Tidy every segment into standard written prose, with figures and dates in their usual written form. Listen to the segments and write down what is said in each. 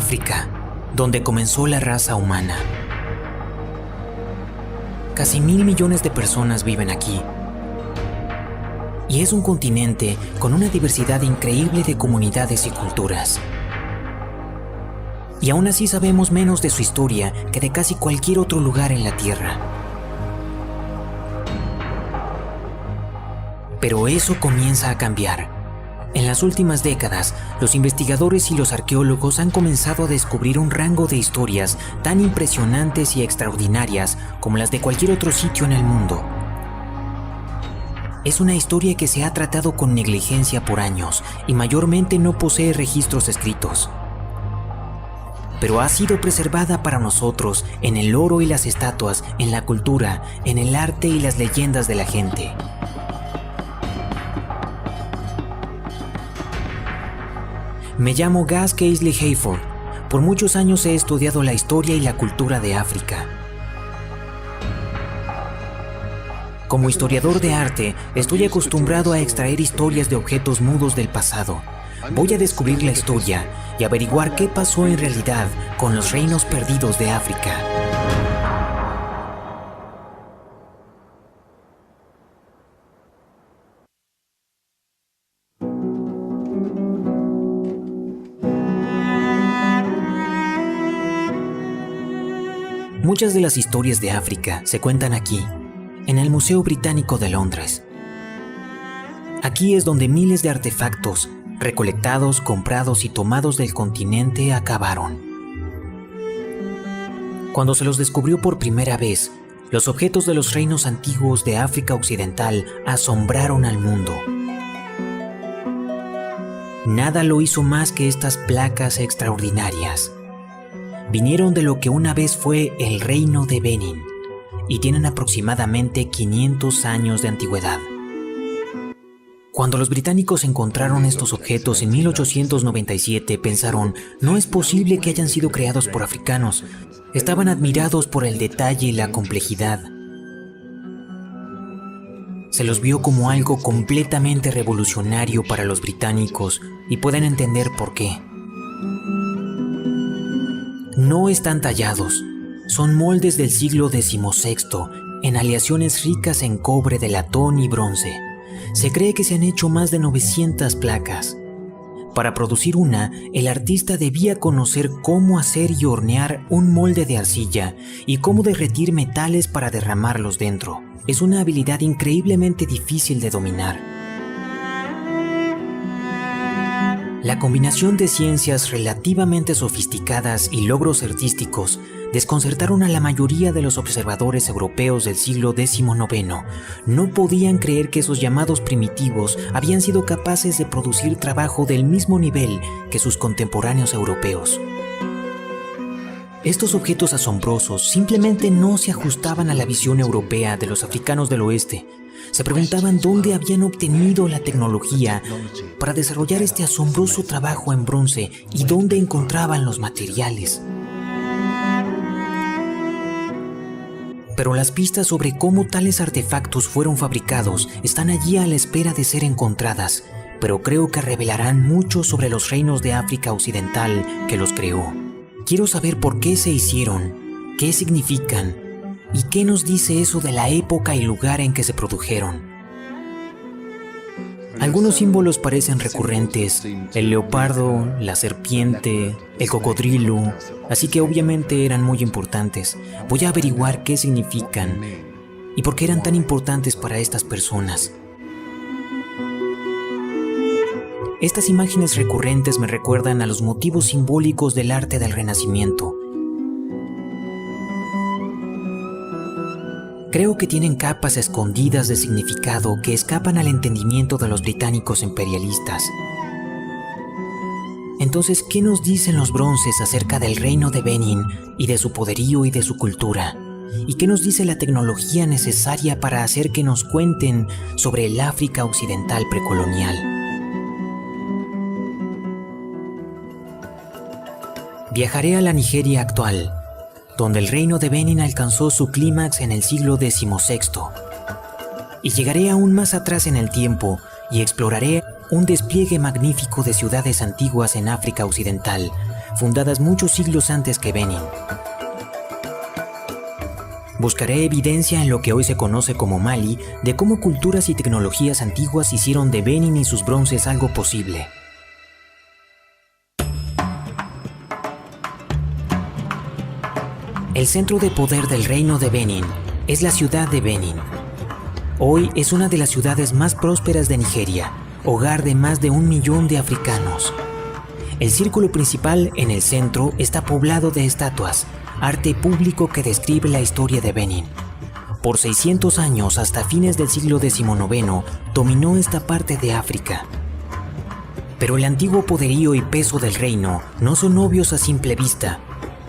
África, donde comenzó la raza humana. Casi 1.000 millones de personas viven aquí. Y es un continente con una diversidad increíble de comunidades y culturas. Y aún así sabemos menos de su historia que de casi cualquier otro lugar en la Tierra. Pero eso comienza a cambiar. En las últimas décadas, los investigadores y los arqueólogos han comenzado a descubrir un rango de historias tan impresionantes y extraordinarias como las de cualquier otro sitio en el mundo. Es una historia que se ha tratado con negligencia por años y mayormente no posee registros escritos. Pero ha sido preservada para nosotros en el oro y las estatuas, en la cultura, en el arte y las leyendas de la gente. Me llamo Gus Casely Hayford. Por muchos años he estudiado la historia y la cultura de África. Como historiador de arte, estoy acostumbrado a extraer historias de objetos mudos del pasado. Voy a descubrir la historia y averiguar qué pasó en realidad con los reinos perdidos de África. Muchas de las historias de África se cuentan aquí, en el Museo Británico de Londres. Aquí es donde miles de artefactos, recolectados, comprados y tomados del continente, acabaron. Cuando se los descubrió por primera vez, los objetos de los reinos antiguos de África Occidental asombraron al mundo. Nada lo hizo más que estas placas extraordinarias. Vinieron de lo que una vez fue el reino de Benin y tienen aproximadamente 500 años de antigüedad. Cuando los británicos encontraron estos objetos en 1897, pensaron, no es posible que hayan sido creados por africanos. Estaban admirados por el detalle y la complejidad. Se los vio como algo completamente revolucionario para los británicos y pueden entender por qué. No están tallados, son moldes del siglo XVI, en aleaciones ricas en cobre de latón y bronce. Se cree que se han hecho más de 900 placas. Para producir una, el artista debía conocer cómo hacer y hornear un molde de arcilla y cómo derretir metales para derramarlos dentro. Es una habilidad increíblemente difícil de dominar. La combinación de ciencias relativamente sofisticadas y logros artísticos desconcertaron a la mayoría de los observadores europeos del siglo XIX. No podían creer que esos llamados primitivos habían sido capaces de producir trabajo del mismo nivel que sus contemporáneos europeos. Estos objetos asombrosos simplemente no se ajustaban a la visión europea de los africanos del oeste. Se preguntaban dónde habían obtenido la tecnología para desarrollar este asombroso trabajo en bronce y dónde encontraban los materiales. Pero las pistas sobre cómo tales artefactos fueron fabricados están allí a la espera de ser encontradas, pero creo que revelarán mucho sobre los reinos de África Occidental que los creó. Quiero saber por qué se hicieron, qué significan y qué nos dice eso de la época y lugar en que se produjeron. Algunos símbolos parecen recurrentes: el leopardo, la serpiente, el cocodrilo, así que obviamente eran muy importantes. Voy a averiguar qué significan y por qué eran tan importantes para estas personas. Estas imágenes recurrentes me recuerdan a los motivos simbólicos del arte del Renacimiento. Creo que tienen capas escondidas de significado que escapan al entendimiento de los británicos imperialistas. Entonces, ¿qué nos dicen los bronces acerca del reino de Benin y de su poderío y de su cultura? ¿Y qué nos dice la tecnología necesaria para hacer que nos cuenten sobre el África Occidental precolonial? Viajaré a la Nigeria actual, donde el reino de Benin alcanzó su clímax en el siglo XVI. Y llegaré aún más atrás en el tiempo y exploraré un despliegue magnífico de ciudades antiguas en África Occidental, fundadas muchos siglos antes que Benin. Buscaré evidencia en lo que hoy se conoce como Mali de cómo culturas y tecnologías antiguas hicieron de Benin y sus bronces algo posible. El centro de poder del reino de Benin es la ciudad de Benin. Hoy es una de las ciudades más prósperas de Nigeria, hogar de más de 1 millón de africanos. El círculo principal en el centro está poblado de estatuas, arte público que describe la historia de Benin. Por 600 años, hasta fines del siglo XIX, dominó esta parte de África. Pero el antiguo poderío y peso del reino no son obvios a simple vista,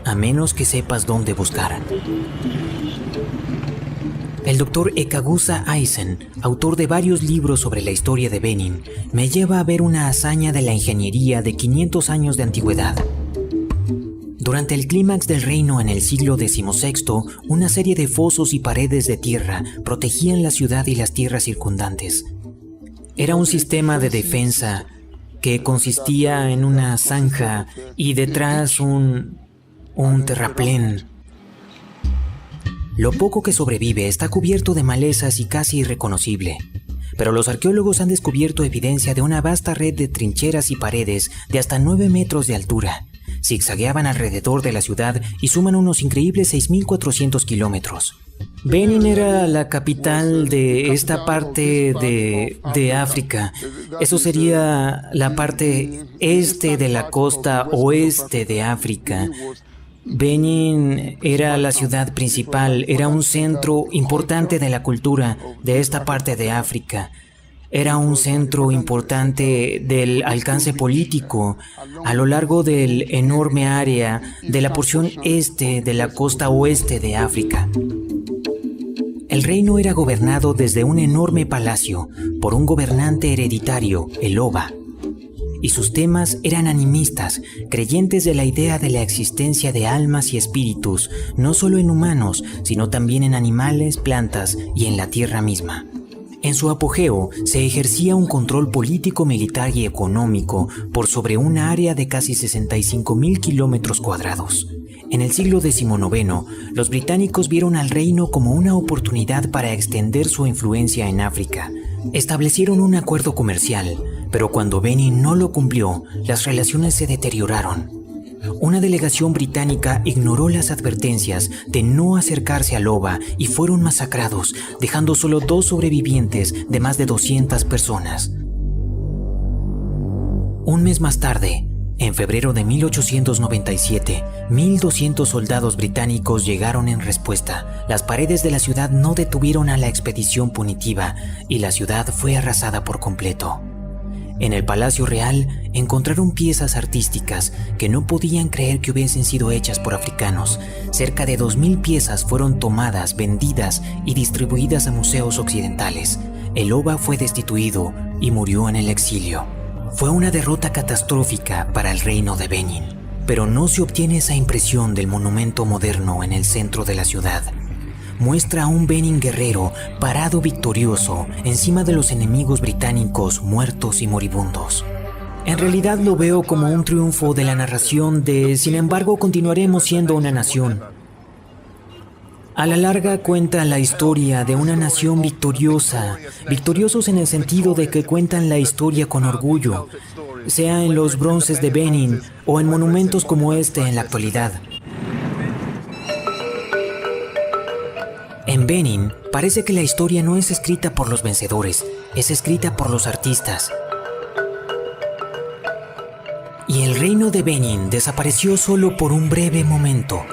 a menos que sepas dónde buscar. El Dr. Ekagusa Eisen, autor de varios libros sobre la historia de Benin, me lleva a ver una hazaña de la ingeniería de 500 años de antigüedad. Durante el clímax del reino en el siglo XVI, una serie de fosos y paredes de tierra protegían la ciudad y las tierras circundantes. Era un sistema de defensa que consistía en una zanja y detrás un terraplén. Lo poco que sobrevive está cubierto de malezas y casi irreconocible, pero los arqueólogos han descubierto evidencia de una vasta red de trincheras y paredes de hasta 9 metros de altura. Zigzagueaban alrededor de la ciudad y suman unos increíbles 6.400 kilómetros. Benin era la capital de esta parte de África. Eso sería la parte este de la costa oeste de África. Benin era la ciudad principal, era un centro importante de la cultura de esta parte de África. Era un centro importante del alcance político a lo largo del enorme área de la porción este de la costa oeste de África. El reino era gobernado desde un enorme palacio por un gobernante hereditario, el Oba, y sus temas eran animistas, creyentes de la idea de la existencia de almas y espíritus, no solo en humanos, sino también en animales, plantas y en la tierra misma. En su apogeo se ejercía un control político, militar y económico por sobre una área de casi 65.000 kilómetros cuadrados. En el siglo XIX, los británicos vieron al reino como una oportunidad para extender su influencia en África. Establecieron un acuerdo comercial, pero cuando Benin no lo cumplió, las relaciones se deterioraron. Una delegación británica ignoró las advertencias de no acercarse al Oba y fueron masacrados, dejando solo 2 sobrevivientes de más de 200 personas. Un mes más tarde, en febrero de 1897, 1.200 soldados británicos llegaron en respuesta. Las paredes de la ciudad no detuvieron a la expedición punitiva y la ciudad fue arrasada por completo. En el Palacio Real encontraron piezas artísticas que no podían creer que hubiesen sido hechas por africanos. Cerca de 2.000 piezas fueron tomadas, vendidas y distribuidas a museos occidentales. El Oba fue destituido y murió en el exilio. Fue una derrota catastrófica para el reino de Benin, pero no se obtiene esa impresión del monumento moderno en el centro de la ciudad. Muestra a un Benin guerrero parado victorioso encima de los enemigos británicos muertos y moribundos. En realidad lo veo como un triunfo de la narración de "sin embargo continuaremos siendo una nación". A la larga cuenta la historia de una nación victoriosa, victoriosos en el sentido de que cuentan la historia con orgullo, sea en los bronces de Benin o en monumentos como este en la actualidad. En Benin, parece que la historia no es escrita por los vencedores, es escrita por los artistas. Y el reino de Benin desapareció solo por un breve momento.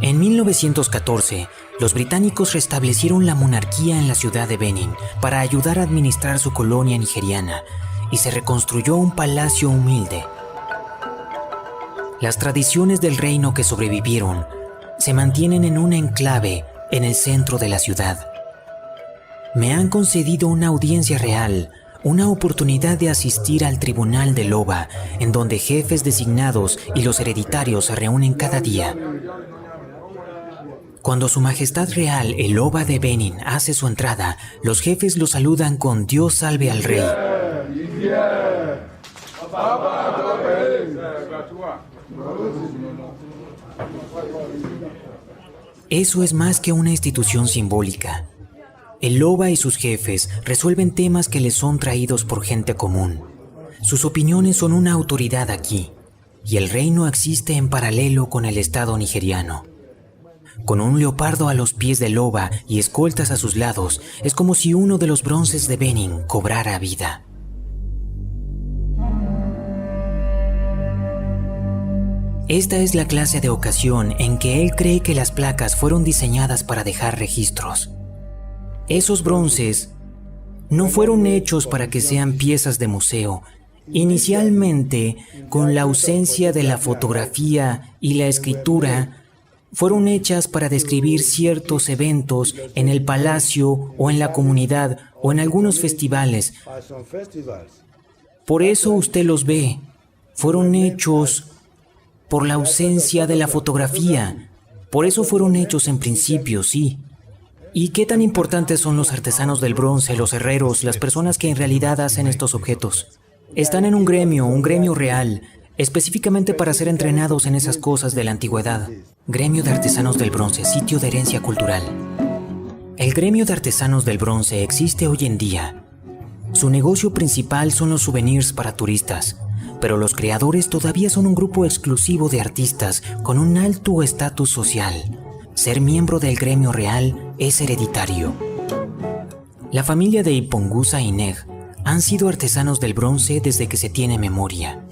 En 1914, los británicos restablecieron la monarquía en la ciudad de Benin para ayudar a administrar su colonia nigeriana y se reconstruyó un palacio humilde. Las tradiciones del reino que sobrevivieron se mantienen en un enclave en el centro de la ciudad. Me han concedido una audiencia real, una oportunidad de asistir al tribunal del Oba, en donde jefes designados y los hereditarios se reúnen cada día. Cuando Su Majestad Real, el Oba de Benin, hace su entrada, los jefes lo saludan con "Dios salve al rey". Eso es más que una institución simbólica. El Loba y sus jefes resuelven temas que les son traídos por gente común. Sus opiniones son una autoridad aquí, y el reino existe en paralelo con el Estado nigeriano. Con un leopardo a los pies del Loba y escoltas a sus lados, es como si uno de los bronces de Benin cobrara vida. Esta es la clase de ocasión en que él cree que las placas fueron diseñadas para dejar registros. Esos bronces no fueron hechos para que sean piezas de museo. Inicialmente, con la ausencia de la fotografía y la escritura, fueron hechas para describir ciertos eventos en el palacio o en la comunidad o en algunos festivales. Por eso usted los ve. Fueron hechos por la ausencia de la fotografía. Por eso fueron hechos en principio, sí. ¿Y qué tan importantes son los artesanos del bronce, los herreros, las personas que en realidad hacen estos objetos? Están en un gremio real, específicamente para ser entrenados en esas cosas de la antigüedad. Gremio de Artesanos del Bronce, sitio de herencia cultural. El gremio de artesanos del bronce existe hoy en día. Su negocio principal son los souvenirs para turistas, pero los creadores todavía son un grupo exclusivo de artistas con un alto estatus social. Ser miembro del gremio real es hereditario. La familia de Ipongusa y Neg han sido artesanos del bronce desde que se tiene memoria.